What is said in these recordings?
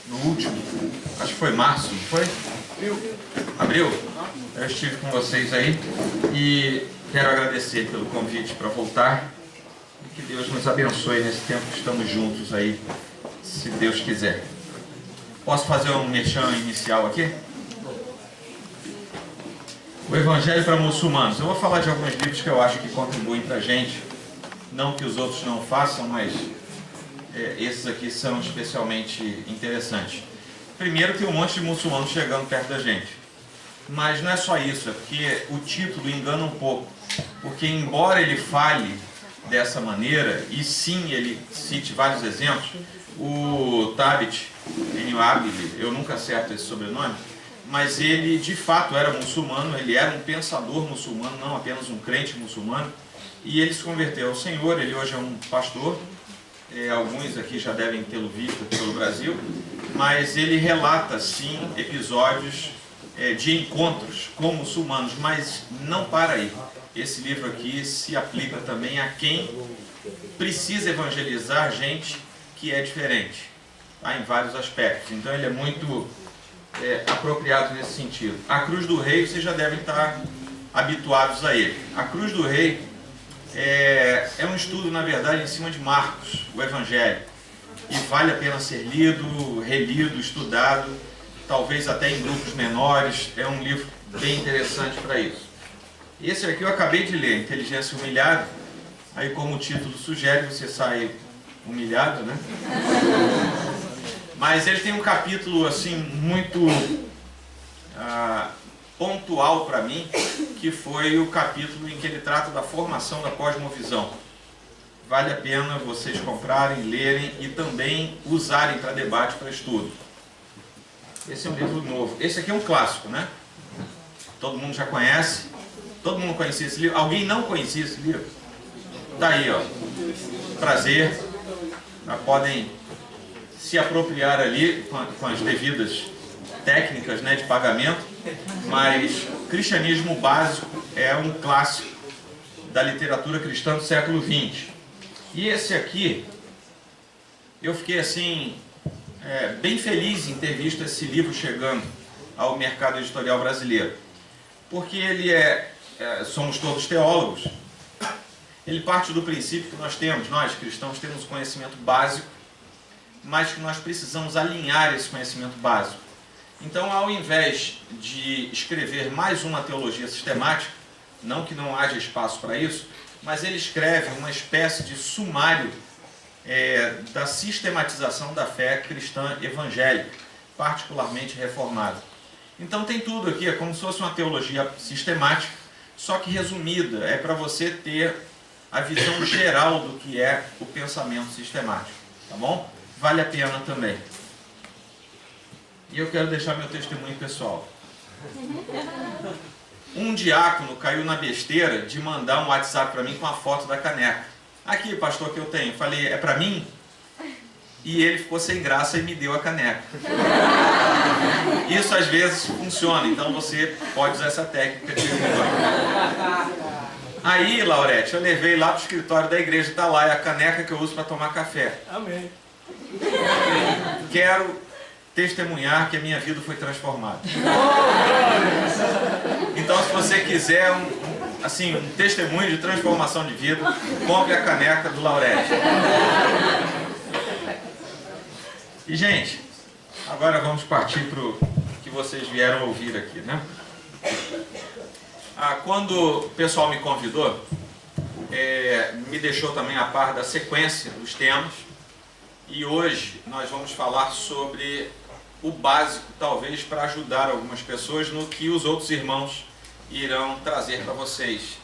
no último, acho que foi março, não foi? Abril? Eu estive com vocês aí e quero agradecer pelo convite para voltar e que Deus nos abençoe nesse tempo que estamos juntos aí, se Deus quiser. Posso fazer um merchan inicial aqui? O Evangelho para Muçulmanos. Eu vou falar de alguns livros que eu acho que contribuem para a gente, não que os outros não façam, mas esses aqui são especialmente interessantes. Primeiro, tem um monte de muçulmanos chegando perto da gente. Mas não é só isso, é porque o título engana um pouco. Porque embora ele fale dessa maneira, e sim ele cite vários exemplos, o Thabit Benhabib, eu nunca acerto esse sobrenome, mas ele de fato era muçulmano, ele era um pensador muçulmano, não apenas um crente muçulmano, e ele se converteu ao Senhor. Ele hoje é um pastor, alguns aqui já devem tê-lo visto pelo Brasil, mas ele relata sim episódios de encontros com muçulmanos, mas não para aí. Esse livro aqui se aplica também a quem precisa evangelizar gente que é diferente, tá? Em vários aspectos. Então ele é muito apropriado nesse sentido. A Cruz do Rei, vocês já devem estar habituados a ele. A Cruz do Rei é um estudo, na verdade, em cima de Marcos, o Evangelho. E vale a pena ser lido, relido, estudado, talvez até em grupos menores. É um livro bem interessante para isso. Esse aqui eu acabei de ler, Inteligência Humilhada. Aí, como o título sugere, você sai humilhado, né? Mas ele tem um capítulo assim muito pontual para mim, que foi o capítulo em que ele trata da formação da cosmovisão. Vale a pena vocês comprarem, lerem e também usarem para debate, para estudo. Esse é um livro novo. Esse aqui é um clássico, né? Todo mundo já conhece. Todo mundo conhecia esse livro. Alguém não conhecia esse livro? Tá aí, ó. Prazer. Podem se apropriar ali com as devidas técnicas, né, de pagamento, mas Cristianismo Básico é um clássico da literatura cristã do século XX. E esse aqui, eu fiquei assim, bem feliz em ter visto esse livro chegando ao mercado editorial brasileiro, porque ele somos todos teólogos. Ele parte do princípio que nós cristãos temos conhecimento básico, mas que nós precisamos alinhar esse conhecimento básico. Então, ao invés de escrever mais uma teologia sistemática, não que não haja espaço para isso, mas ele escreve uma espécie de sumário da sistematização da fé cristã evangélica, particularmente reformada. Então tem tudo aqui, é como se fosse uma teologia sistemática, só que resumida, é para você ter a visão geral do que é o pensamento sistemático, tá bom? Vale a pena também. E eu quero deixar meu testemunho pessoal. Um diácono caiu na besteira de mandar um WhatsApp para mim com a foto da caneca. Aqui, pastor, que eu tenho. Falei, é para mim? E ele ficou sem graça e me deu a caneca. Isso às vezes funciona, então você pode usar essa técnica de Aí, Laurete, eu levei lá para o escritório da igreja, está lá, é a caneca que eu uso para tomar café. Amém. Quero testemunhar que a minha vida foi transformada. Então, se você quiser um testemunho de transformação de vida, compre a caneca do Laurete. E, gente, agora vamos partir para o que vocês vieram ouvir aqui, né? Quando o pessoal me convidou, me deixou também a par da sequência dos temas. E hoje nós vamos falar sobre o básico, talvez, para ajudar algumas pessoas no que os outros irmãos irão trazer para vocês.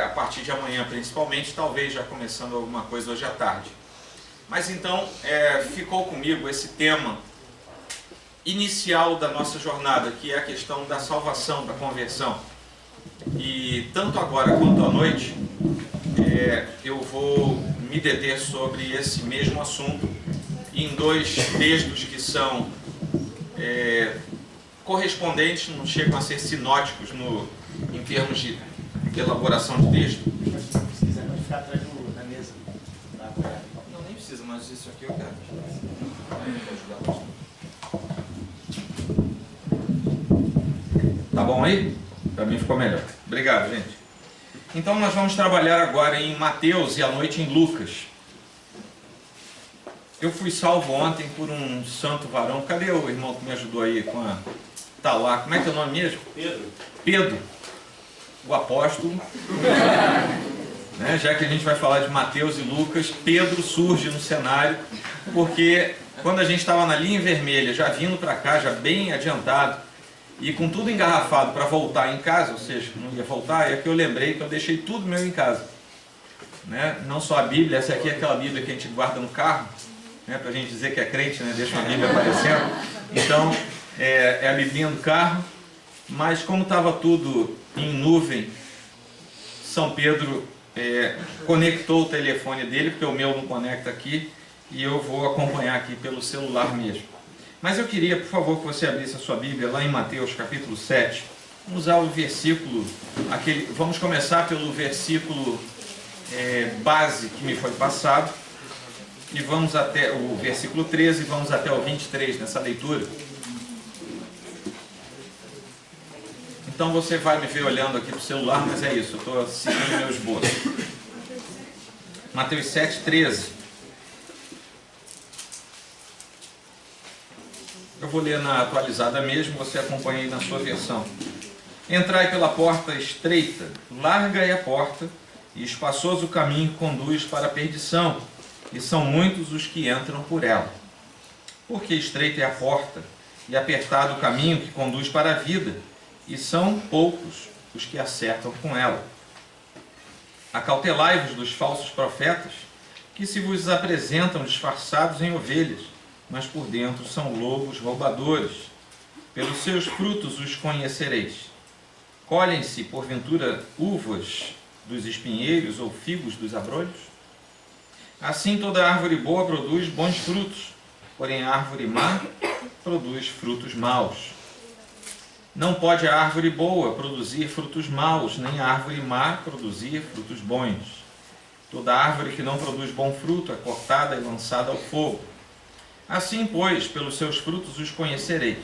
A partir de amanhã, principalmente, talvez já começando alguma coisa hoje à tarde. Mas então, ficou comigo esse tema inicial da nossa jornada, que é a questão da salvação, da conversão. E tanto agora quanto à noite, eu vou me deter sobre esse mesmo assunto em dois textos que são correspondentes, não chegam a ser sinóticos em termos de elaboração de texto. Se quiser, pode ficar atrás da mesa. Não, nem precisa, mas isso aqui eu quero. Tá bom aí? Para mim ficou melhor. Obrigado, gente. Então nós vamos trabalhar agora em Mateus e à noite em Lucas. Eu fui salvo ontem por um santo varão. Cadê o irmão que me ajudou aí com a... Tá lá. Como é que é o nome mesmo? Pedro. Pedro, o apóstolo. Né? Já que a gente vai falar de Mateus e Lucas, Pedro surge no cenário, porque quando a gente estava na linha vermelha, já vindo para cá, já bem adiantado, e com tudo engarrafado para voltar em casa, ou seja, não ia voltar, é que eu lembrei que eu deixei tudo meu em casa. Né? Não só a Bíblia, essa aqui é aquela Bíblia que a gente guarda no carro, né? Para a gente dizer que é crente, né? Deixa uma Bíblia aparecendo. Então, é a Biblinha do carro, mas como estava tudo em nuvem, São Pedro conectou o telefone dele, porque o meu não conecta aqui, e eu vou acompanhar aqui pelo celular mesmo. Mas eu queria, por favor, que você abrisse a sua Bíblia lá em Mateus capítulo 7. Vamos usar o versículo, vamos começar pelo versículo base que me foi passado, e vamos até o versículo 13 e vamos até o 23 nessa leitura. Então você vai me ver olhando aqui para o celular, mas é isso, eu estou seguindo meu esboço. Mateus 7, 13. Eu vou ler na atualizada mesmo, você acompanha aí na sua versão. Entrai pela porta estreita, larga é a porta, e espaçoso o caminho que conduz para a perdição, e são muitos os que entram por ela. Porque estreita é a porta, e apertado o caminho que conduz para a vida, e são poucos os que acertam com ela. Acautelai-vos dos falsos profetas, que se vos apresentam disfarçados em ovelhas, mas por dentro são lobos roubadores. Pelos seus frutos os conhecereis. Colhem-se, porventura, uvas dos espinheiros ou figos dos abrolhos? Assim toda árvore boa produz bons frutos, porém a árvore má produz frutos maus. Não pode a árvore boa produzir frutos maus, nem a árvore má produzir frutos bons. Toda árvore que não produz bom fruto é cortada e lançada ao fogo. Assim, pois, pelos seus frutos os conhecereis.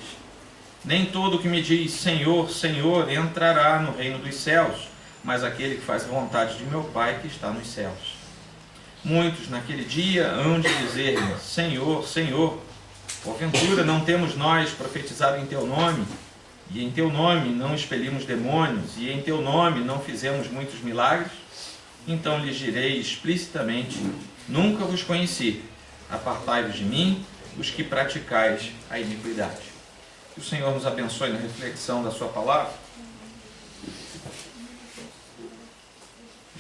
Nem todo que me diz Senhor, Senhor entrará no reino dos céus, mas aquele que faz a vontade de meu Pai que está nos céus. Muitos naquele dia hão de dizer-me, Senhor, Senhor, porventura não temos nós profetizado em teu nome, e em teu nome não expelimos demônios, e em teu nome não fizemos muitos milagres? Então lhes direi explicitamente, nunca vos conheci, apartai-vos de mim, os que praticais a iniquidade. Que o Senhor nos abençoe na reflexão da sua palavra.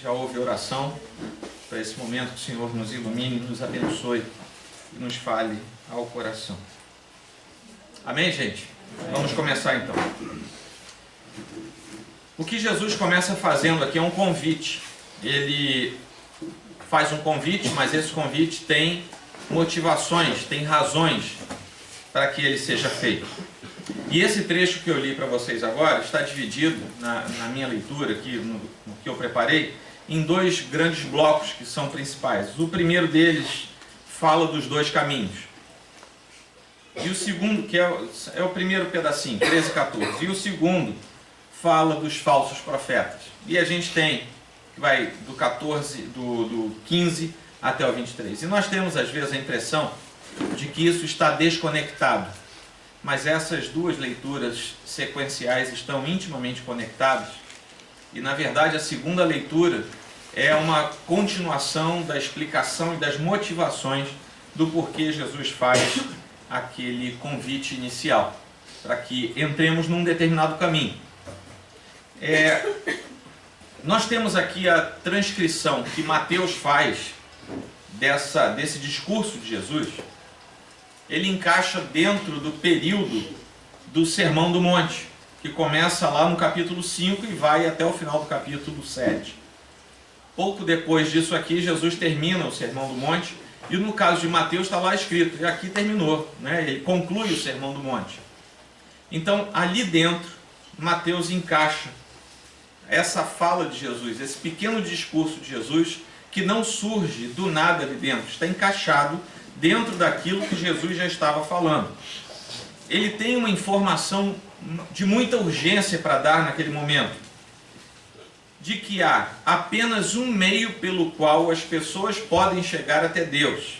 Já houve oração para esse momento, que o Senhor nos ilumine, nos abençoe e nos fale ao coração. Amém, gente? Vamos começar então. O que Jesus começa fazendo aqui é um convite. Ele faz um convite, mas esse convite tem motivações, tem razões para que ele seja feito. E esse trecho que eu li para vocês agora está dividido na minha leitura aqui, no que eu preparei, em dois grandes blocos que são principais. O primeiro deles fala dos dois caminhos. E o segundo, que é o primeiro pedacinho, 13 e 14. E o segundo fala dos falsos profetas. E a gente tem, vai do 15 até o 23. E nós temos às vezes a impressão de que isso está desconectado. Mas essas duas leituras sequenciais estão intimamente conectadas. E na verdade a segunda leitura é uma continuação da explicação e das motivações do porquê Jesus faz aquele convite inicial, para que entremos num determinado caminho. Nós temos aqui a transcrição que Mateus faz desse discurso de Jesus. Ele encaixa dentro do período do Sermão do Monte, que começa lá no capítulo 5 e vai até o final do capítulo 7. Pouco depois disso aqui, Jesus termina o Sermão do Monte, e no caso de Mateus está lá escrito, e aqui terminou, né? Ele conclui o Sermão do Monte. Então, ali dentro, Mateus encaixa essa fala de Jesus, esse pequeno discurso de Jesus, que não surge do nada ali dentro, está encaixado dentro daquilo que Jesus já estava falando. Ele tem uma informação de muita urgência para dar naquele momento, de que há apenas um meio pelo qual as pessoas podem chegar até Deus,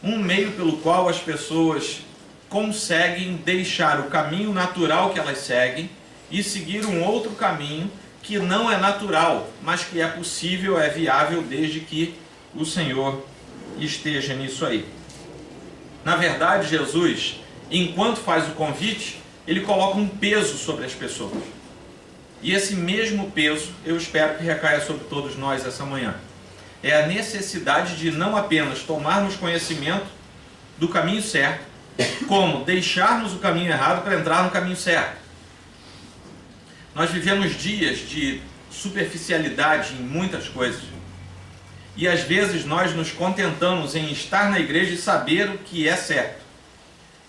um meio pelo qual as pessoas conseguem deixar o caminho natural que elas seguem e seguir um outro caminho que não é natural, mas que é possível, é viável, desde que o Senhor esteja nisso aí. Na verdade, Jesus, enquanto faz o convite, ele coloca um peso sobre as pessoas. E esse mesmo peso, eu espero que recaia sobre todos nós essa manhã. É a necessidade de não apenas tomarmos conhecimento do caminho certo, como deixarmos o caminho errado para entrar no caminho certo. Nós vivemos dias de superficialidade em muitas coisas. E às vezes nós nos contentamos em estar na igreja e saber o que é certo.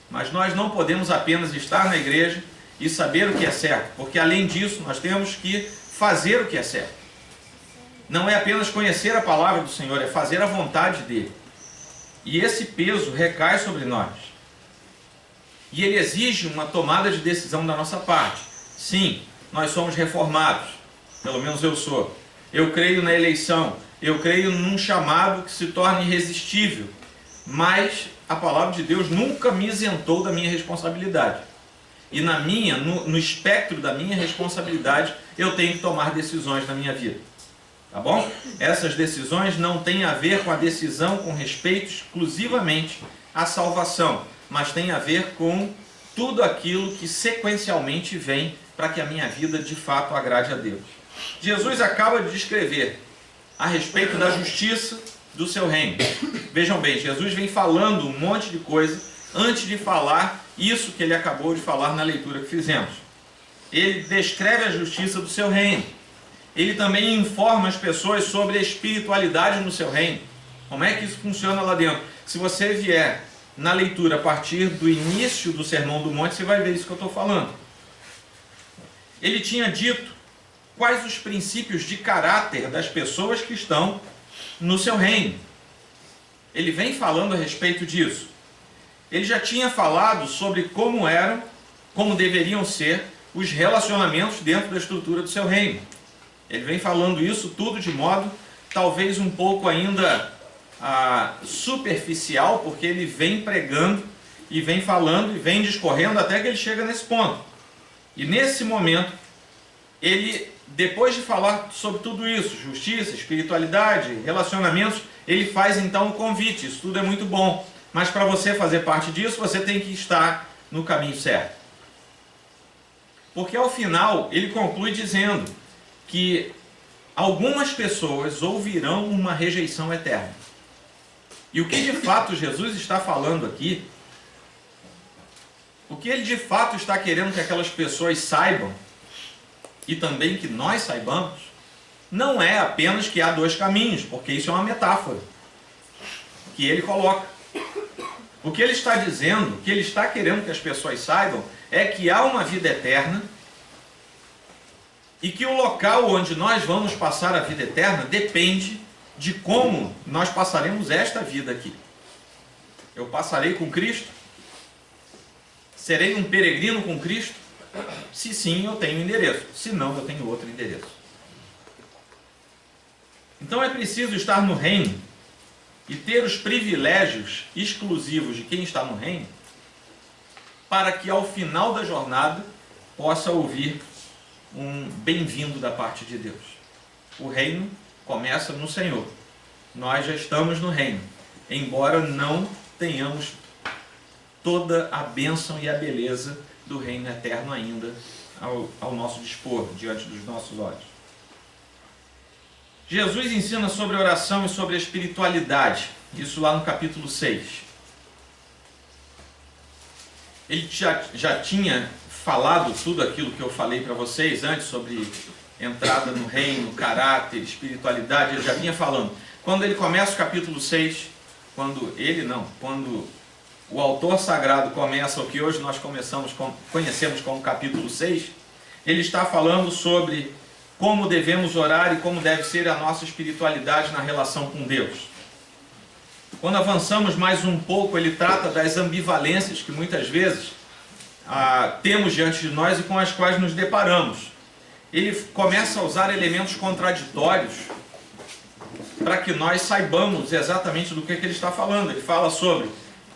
Mas nós não podemos apenas estar na igreja e saber o que é certo, porque além disso nós temos que fazer o que é certo. Não é apenas conhecer a palavra do Senhor, é fazer a vontade dele. E esse peso recai sobre nós. E ele exige uma tomada de decisão da nossa parte. Sim, nós somos reformados, pelo menos eu sou. Eu creio na eleição, eu creio num chamado que se torna irresistível, mas a palavra de Deus nunca me isentou da minha responsabilidade. E no espectro da minha responsabilidade, eu tenho que tomar decisões na minha vida. Tá bom? Essas decisões não têm a ver com a decisão com respeito exclusivamente à salvação, mas tem a ver com tudo aquilo que sequencialmente vem para que a minha vida de fato agrade a Deus. Jesus acaba de descrever a respeito da justiça do seu reino. Vejam bem, Jesus vem falando um monte de coisa antes de falar isso que ele acabou de falar na leitura que fizemos. Ele descreve a justiça do seu reino. Ele também informa as pessoas sobre a espiritualidade no seu reino. Como é que isso funciona lá dentro? Se você vier na leitura a partir do início do Sermão do Monte, você vai ver isso que eu estou falando. Ele tinha dito quais os princípios de caráter das pessoas que estão no seu reino. Ele vem falando a respeito disso. Ele já tinha falado sobre como deveriam ser os relacionamentos dentro da estrutura do seu reino. Ele vem falando isso tudo de modo talvez um pouco ainda superficial, porque ele vem pregando e vem falando e vem discorrendo até que ele chega nesse ponto. E nesse momento, ele, depois de falar sobre tudo isso, justiça, espiritualidade, relacionamentos, ele faz então o convite. Isso tudo é muito bom, mas para você fazer parte disso, você tem que estar no caminho certo. Porque ao final, ele conclui dizendo que algumas pessoas ouvirão uma rejeição eterna. E o que de fato Jesus está falando aqui, o que ele de fato está querendo que aquelas pessoas saibam, e também que nós saibamos, não é apenas que há dois caminhos, porque isso é uma metáfora que ele coloca. O que ele está dizendo, o que ele está querendo que as pessoas saibam, é que há uma vida eterna e que o local onde nós vamos passar a vida eterna depende de como nós passaremos esta vida aqui. Eu passarei com Cristo? Serei um peregrino com Cristo? Se sim, eu tenho endereço. Se não, eu tenho outro endereço. Então é preciso estar no reino e ter os privilégios exclusivos de quem está no reino, para que ao final da jornada possa ouvir um bem-vindo da parte de Deus. O reino começa no Senhor. Nós já estamos no reino, embora não tenhamos toda a bênção e a beleza do reino eterno ainda ao nosso dispor, diante dos nossos olhos. Jesus ensina sobre oração e sobre a espiritualidade, isso lá no capítulo 6. Ele já tinha falado tudo aquilo que eu falei para vocês antes sobre entrada no reino, caráter, espiritualidade, ele já vinha falando. Quando ele começa o capítulo 6, quando o autor sagrado começa o que hoje nós conhecemos como capítulo 6, ele está falando sobre como devemos orar e como deve ser a nossa espiritualidade na relação com Deus. Quando avançamos mais um pouco, ele trata das ambivalências que muitas vezes temos diante de nós e com as quais nos deparamos. Ele começa a usar elementos contraditórios para que nós saibamos exatamente do que ele está falando. Ele fala sobre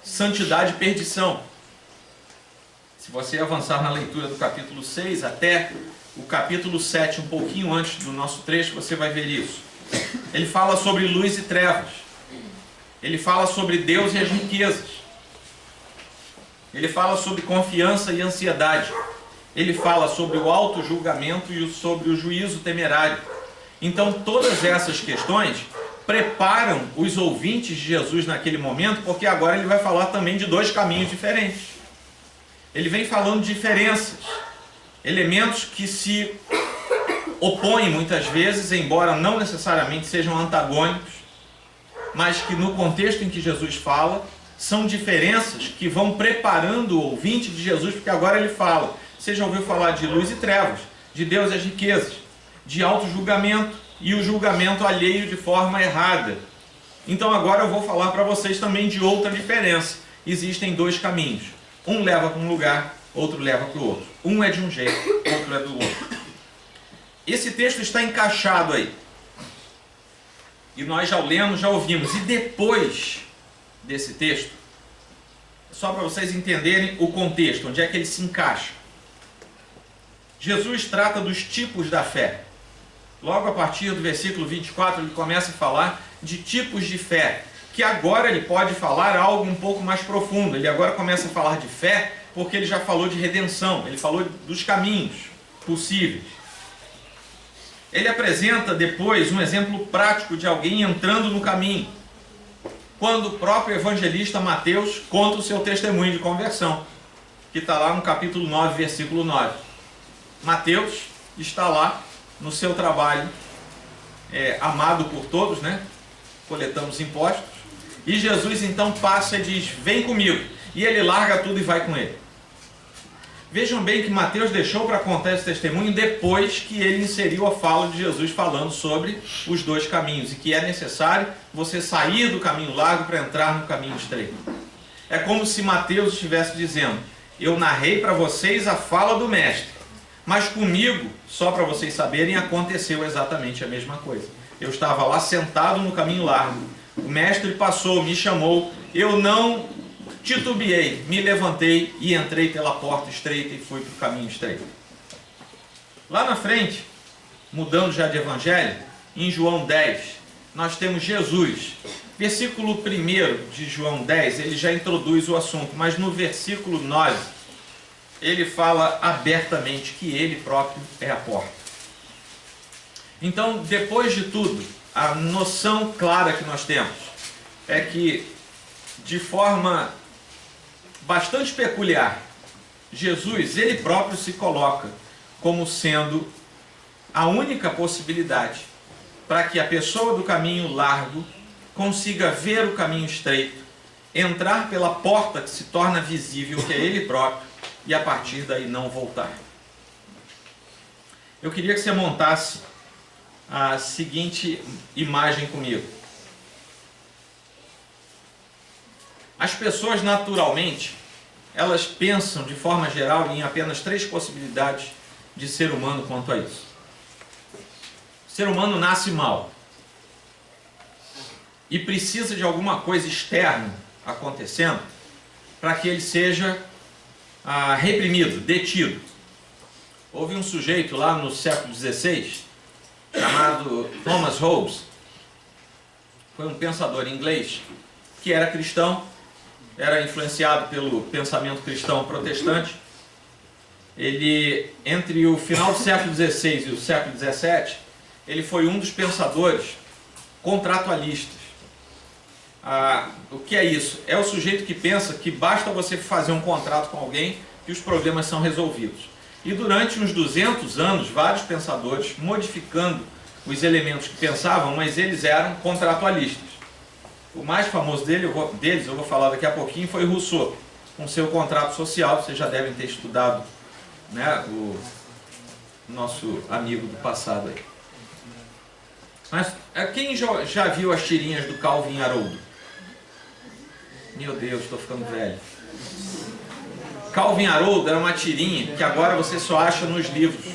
santidade e perdição. Se você avançar na leitura do capítulo 6 até o capítulo 7, um pouquinho antes do nosso trecho, você vai ver isso. Ele fala sobre luz e trevas. Ele fala sobre Deus e as riquezas. Ele fala sobre confiança e ansiedade. Ele fala sobre o auto-julgamento e sobre o juízo temerário. Então, todas essas questões preparam os ouvintes de Jesus naquele momento, porque agora ele vai falar também de dois caminhos diferentes. Ele vem falando de diferenças, elementos que se opõem muitas vezes, embora não necessariamente sejam antagônicos, mas que no contexto em que Jesus fala, são diferenças que vão preparando o ouvinte de Jesus, porque agora ele fala, você já ouviu falar de luz e trevas, de Deus e as riquezas, de auto-julgamento e o julgamento alheio de forma errada. Então agora eu vou falar para vocês também de outra diferença. Existem dois caminhos. Um leva para um lugar, outro leva para o outro. Um é de um jeito, outro é do outro. Esse texto está encaixado aí. E nós já o lemos, já ouvimos. E depois desse texto, só para vocês entenderem o contexto, onde é que ele se encaixa. Jesus trata dos tipos da fé. Logo a partir do versículo 24, ele começa a falar de tipos de fé, que agora ele pode falar algo um pouco mais profundo. Ele agora começa a falar de fé, porque ele já falou de redenção, ele falou dos caminhos possíveis. Ele apresenta depois um exemplo prático de alguém entrando no caminho, quando o próprio evangelista Mateus conta o seu testemunho de conversão, que está lá no capítulo 9, versículo 9. Mateus está lá no seu trabalho, amado por todos, né? Coletamos impostos. E Jesus então passa e diz, vem comigo. E ele larga tudo e vai com ele. Vejam bem que Mateus deixou para contar esse testemunho depois que ele inseriu a fala de Jesus falando sobre os dois caminhos e que é necessário você sair do caminho largo para entrar no caminho estreito. É como se Mateus estivesse dizendo, eu narrei para vocês a fala do mestre, mas comigo, só para vocês saberem, aconteceu exatamente a mesma coisa. Eu estava lá sentado no caminho largo, o mestre passou, me chamou, eu não titubeei, me levantei e entrei pela porta estreita e fui para o caminho estreito. Lá na frente, mudando já de evangelho, em João 10, nós temos Jesus. Versículo 1 de João 10, ele já introduz o assunto, mas no versículo 9, ele fala abertamente que ele próprio é a porta. Então, depois de tudo, a noção clara que nós temos é que, de forma bastante peculiar, Jesus, ele próprio se coloca como sendo a única possibilidade para que a pessoa do caminho largo consiga ver o caminho estreito, entrar pela porta que se torna visível, que é ele próprio, e a partir daí não voltar. Eu queria que você montasse a seguinte imagem comigo. As pessoas naturalmente, elas pensam de forma geral em apenas 3 possibilidades de ser humano quanto a isso. O ser humano nasce mal e precisa de alguma coisa externa acontecendo para que ele seja reprimido, detido. Houve um sujeito lá no século XVI chamado Thomas Hobbes, foi um pensador inglês que era cristão, era influenciado pelo pensamento cristão protestante. Ele, entre o final do século XVI e o século XVII, ele foi um dos pensadores contratualistas. O que é isso? É o sujeito que pensa que basta você fazer um contrato com alguém que os problemas são resolvidos. E durante uns 200 anos, vários pensadores, modificando os elementos que pensavam, mas eles eram contratualistas. O mais famoso deles, eu vou falar daqui a pouquinho, foi Rousseau, com seu contrato social. Vocês já devem ter estudado, né, o nosso amigo do passado aí. Mas quem já viu as tirinhas do Calvin Haroldo? Meu Deus, estou ficando velho. Calvin Haroldo era uma tirinha que agora você só acha nos livros,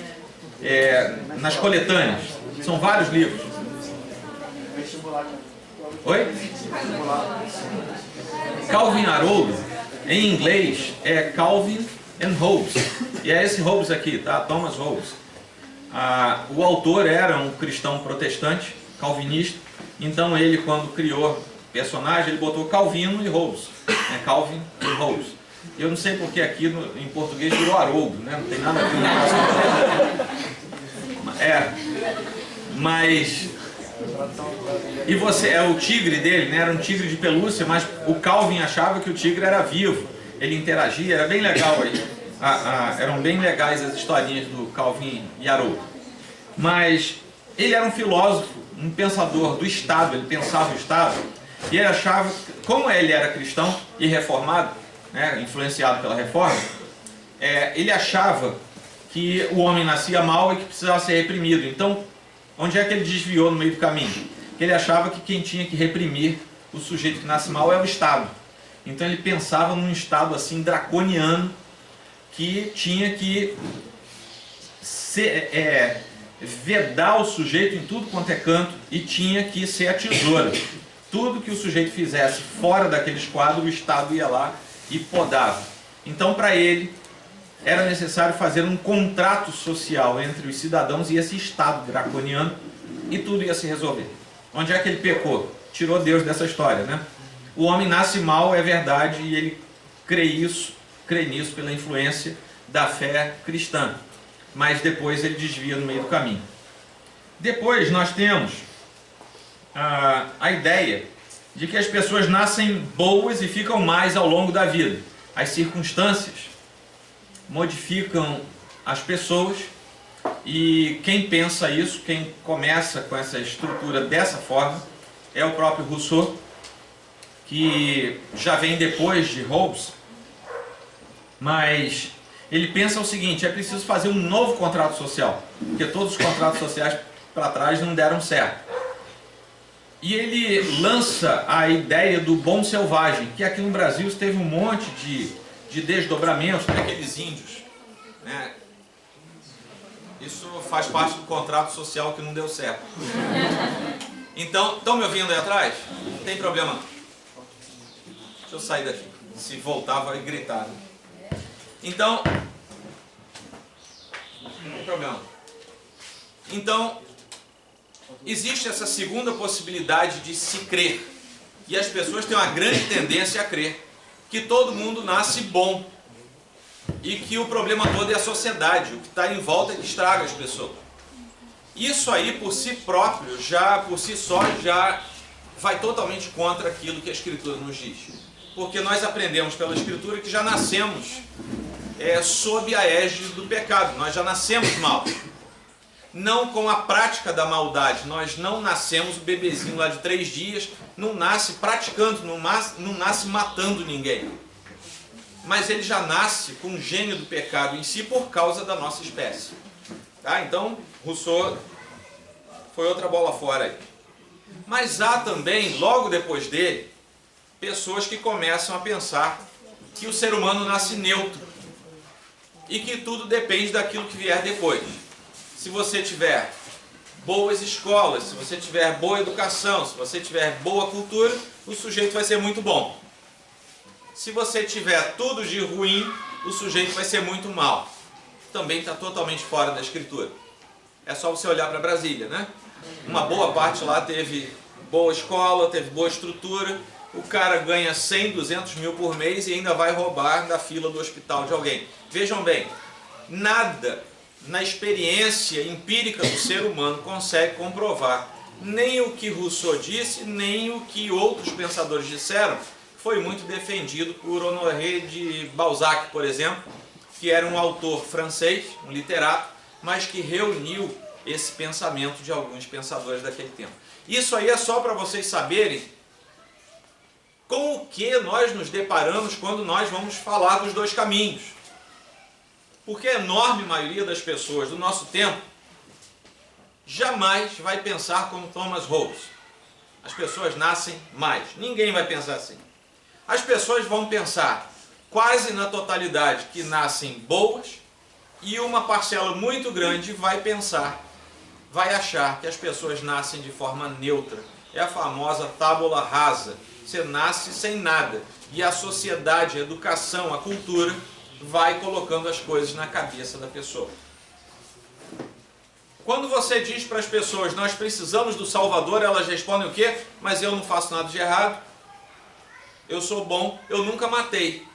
nas coletâneas. São vários livros. Oi? Calvin Haroldo, em inglês, é Calvin and Hobbes. E é esse Hobbes aqui, tá? Thomas Hobbes. O autor era um cristão protestante, calvinista. Então ele, quando criou o personagem, ele botou Calvino e Hobbes. Calvin e Hobbes. Eu não sei porque aqui em português virou Haroldo, né? Não tem nada a ver com mas... E você, o tigre dele, né? Era um tigre de pelúcia, mas o Calvin achava que o tigre era vivo. Ele interagia, era bem legal aí. Eram bem legais as historinhas do Calvin e Haroldo. Mas ele era um filósofo, um pensador do Estado, ele pensava o Estado, e ele achava, como ele era cristão e reformado, né, influenciado pela reforma, ele achava que o homem nascia mal e que precisava ser reprimido. Então, onde é que ele desviou no meio do caminho? Ele achava que quem tinha que reprimir o sujeito que nasce mal é o Estado. Então ele pensava num Estado assim draconiano, que tinha que vedar o sujeito em tudo quanto é canto e tinha que ser a tesoura. Tudo que o sujeito fizesse fora daqueles quadros, o Estado ia lá e podava. Então, para ele, era necessário fazer um contrato social entre os cidadãos e esse Estado draconiano e tudo ia se resolver. Onde é que ele pecou? Tirou Deus dessa história, né? O homem nasce mal, é verdade, e ele crê nisso pela influência da fé cristã. Mas depois ele desvia no meio do caminho. Depois nós temos a ideia de que as pessoas nascem boas e ficam mais ao longo da vida. As circunstâncias modificam as pessoas e quem pensa isso, quem começa com essa estrutura dessa forma, é o próprio Rousseau, que já vem depois de Hobbes, mas ele pensa o seguinte: é preciso fazer um novo contrato social, porque todos os contratos sociais para trás não deram certo. E ele lança a ideia do bom selvagem, que aqui no Brasil teve um monte de desdobramentos daqueles índios, né? Isso faz parte do contrato social que não deu certo. Então, estão me ouvindo aí atrás? Não tem problema. Deixa eu sair daqui. Se voltar, vai gritar. Então, não tem problema. Então, existe essa segunda possibilidade de se crer. E as pessoas têm uma grande tendência a crer que todo mundo nasce bom. E que o problema todo é a sociedade. O que está em volta é que estraga as pessoas. Isso aí, por si próprio, por si só, já vai totalmente contra aquilo que a Escritura nos diz. Porque nós aprendemos pela Escritura que já nascemos sob a égide do pecado. Nós já nascemos mal. Não com a prática da maldade. Nós não nascemos, o bebezinho lá de 3 dias, não nasce praticando, não nasce matando ninguém. Mas ele já nasce com o gênio do pecado em si por causa da nossa espécie. Tá? Então, Rousseau foi outra bola fora aí. Mas há também, logo depois dele, pessoas que começam a pensar que o ser humano nasce neutro e que tudo depende daquilo que vier depois. Se você tiver boas escolas, se você tiver boa educação, se você tiver boa cultura, o sujeito vai ser muito bom. Se você tiver tudo de ruim, o sujeito vai ser muito mal. Também está totalmente fora da Escritura. É só você olhar para Brasília, né? Uma boa parte lá teve boa escola, teve boa estrutura. O cara ganha 100, 200 mil por mês e ainda vai roubar da fila do hospital de alguém. Vejam bem, nada na experiência empírica do ser humano consegue comprovar nem o que Rousseau disse, nem o que outros pensadores disseram. Foi muito defendido por Honoré de Balzac, por exemplo, que era um autor francês, um literato, mas que reuniu esse pensamento de alguns pensadores daquele tempo. Isso aí é só para vocês saberem com o que nós nos deparamos quando nós vamos falar dos dois caminhos. Porque a enorme maioria das pessoas do nosso tempo jamais vai pensar como Thomas Hobbes. As pessoas nascem mais. Ninguém vai pensar assim. As pessoas vão pensar quase na totalidade que nascem boas, e uma parcela muito grande vai achar que as pessoas nascem de forma neutra. É a famosa tábula rasa. Você nasce sem nada. E a sociedade, a educação, a cultura vai colocando as coisas na cabeça da pessoa. Quando você diz para as pessoas, nós precisamos do Salvador, elas respondem o quê? Mas eu não faço nada de errado. Eu sou bom, eu nunca matei.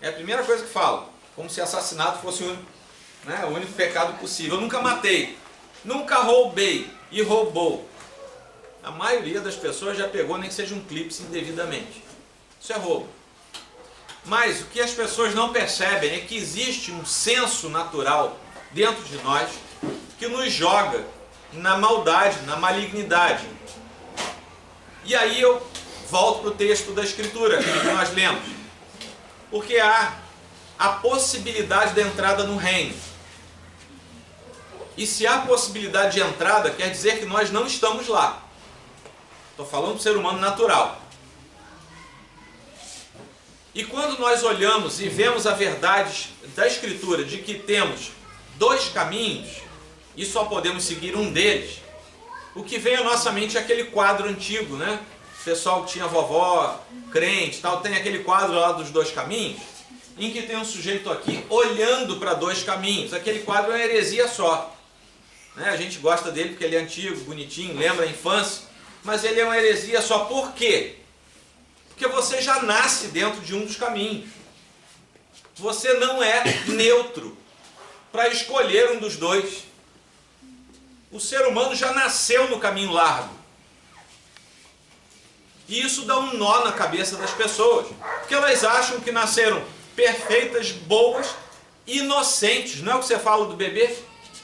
É a primeira coisa que falam. Como se assassinato fosse o único pecado possível. Eu nunca matei, nunca roubei e roubou. A maioria das pessoas já pegou, nem que seja um clipe indevidamente. Isso é roubo. Mas o que as pessoas não percebem é que existe um senso natural dentro de nós que nos joga na maldade, na malignidade. E aí eu volto para o texto da Escritura que nós lemos. Porque há a possibilidade de entrada no reino. E se há possibilidade de entrada, quer dizer que nós não estamos lá. Estou falando do ser humano natural. E quando nós olhamos e vemos a verdade da Escritura de que temos dois caminhos e só podemos seguir um deles, o que vem à nossa mente é aquele quadro antigo, né? O pessoal que tinha vovó, crente, tal, tem aquele quadro lá dos dois caminhos, em que tem um sujeito aqui olhando para dois caminhos. Aquele quadro é uma heresia só. Né? A gente gosta dele porque ele é antigo, bonitinho, lembra a infância, mas ele é uma heresia só. Por quê? Porque você já nasce dentro de um dos caminhos. Você não é neutro para escolher um dos dois. O ser humano já nasceu no caminho largo. E isso dá um nó na cabeça das pessoas. Porque elas acham que nasceram perfeitas, boas, inocentes. Não é o que você fala do bebê?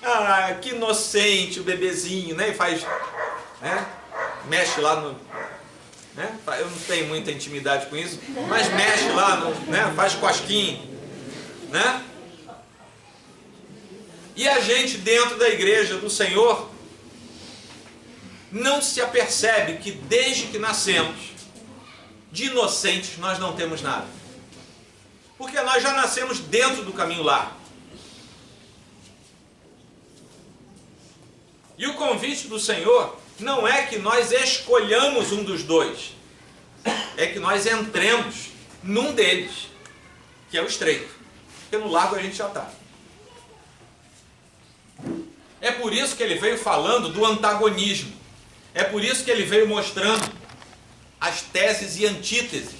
Ah, que inocente o bebezinho, né? E faz, né? Mexe lá no... né? Eu não tenho muita intimidade com isso, mas mexe lá, né? Faz cosquinha, né? E a gente dentro da igreja do Senhor não se apercebe que desde que nascemos, de inocentes nós não temos nada. Porque nós já nascemos dentro do caminho largo. E o convite do Senhor não é que nós escolhamos um dos dois, é que nós entremos num deles, que é o estreito, porque no largo a gente já está. É por isso que ele veio falando do antagonismo, é por isso que ele veio mostrando as teses e antíteses,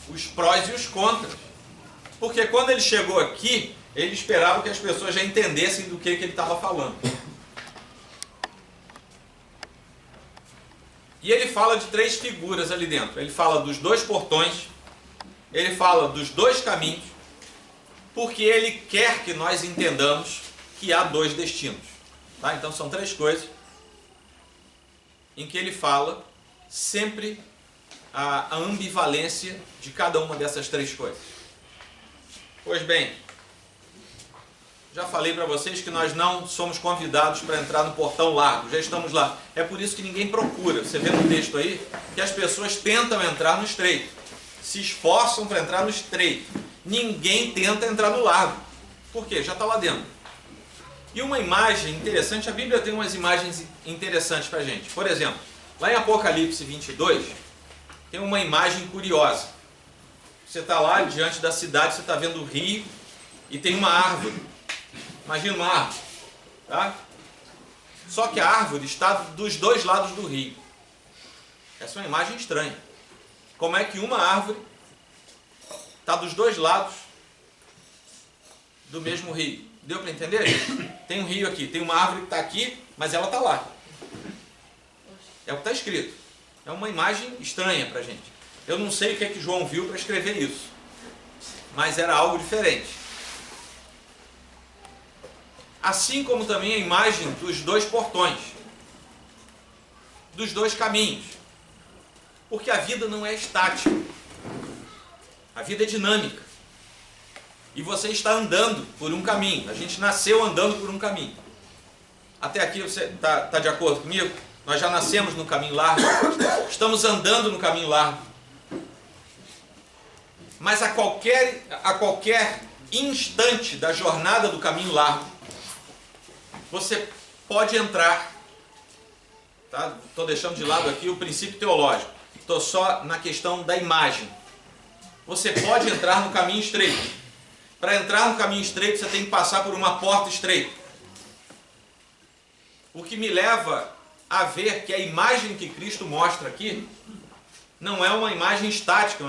os prós e os contras, porque quando ele chegou aqui, ele esperava que as pessoas já entendessem do que ele estava falando. E ele fala de três figuras ali dentro. Ele fala dos dois portões, ele fala dos dois caminhos, porque ele quer que nós entendamos que há dois destinos. Tá? Então são três coisas em que ele fala sempre a ambivalência de cada uma dessas três coisas. Pois bem, já falei para vocês que nós não somos convidados para entrar no portão largo, já estamos lá. É por isso que ninguém procura. Você vê no texto aí que as pessoas tentam entrar no estreito, se esforçam para entrar no estreito. Ninguém tenta entrar no largo. Por quê? Já está lá dentro. E uma imagem interessante, a Bíblia tem umas imagens interessantes para a gente. Por exemplo, lá em Apocalipse 22, tem uma imagem curiosa. Você está lá diante da cidade, você está vendo o rio e tem uma árvore. Imagina uma árvore, tá? Só que a árvore está dos dois lados do rio. Essa é uma imagem estranha. Como é que uma árvore está dos dois lados do mesmo rio? Deu para entender? Tem um rio aqui, tem uma árvore que está aqui, mas ela está lá. É o que está escrito. É uma imagem estranha para a gente. Eu não sei o que é que João viu para escrever isso, mas era algo diferente. Assim como também a imagem dos dois portões, dos dois caminhos. Porque a vida não é estática. A vida é dinâmica. E você está andando por um caminho. A gente nasceu andando por um caminho. Até aqui você está de acordo comigo? Nós já nascemos no caminho largo. Estamos andando no caminho largo. Mas a qualquer instante da jornada do caminho largo, você pode entrar. Tá? Estou deixando de lado aqui o princípio teológico. Estou só na questão da imagem. Você pode entrar no caminho estreito. Para entrar no caminho estreito, você tem que passar por uma porta estreita. O que me leva a ver que a imagem que Cristo mostra aqui não é uma imagem estática,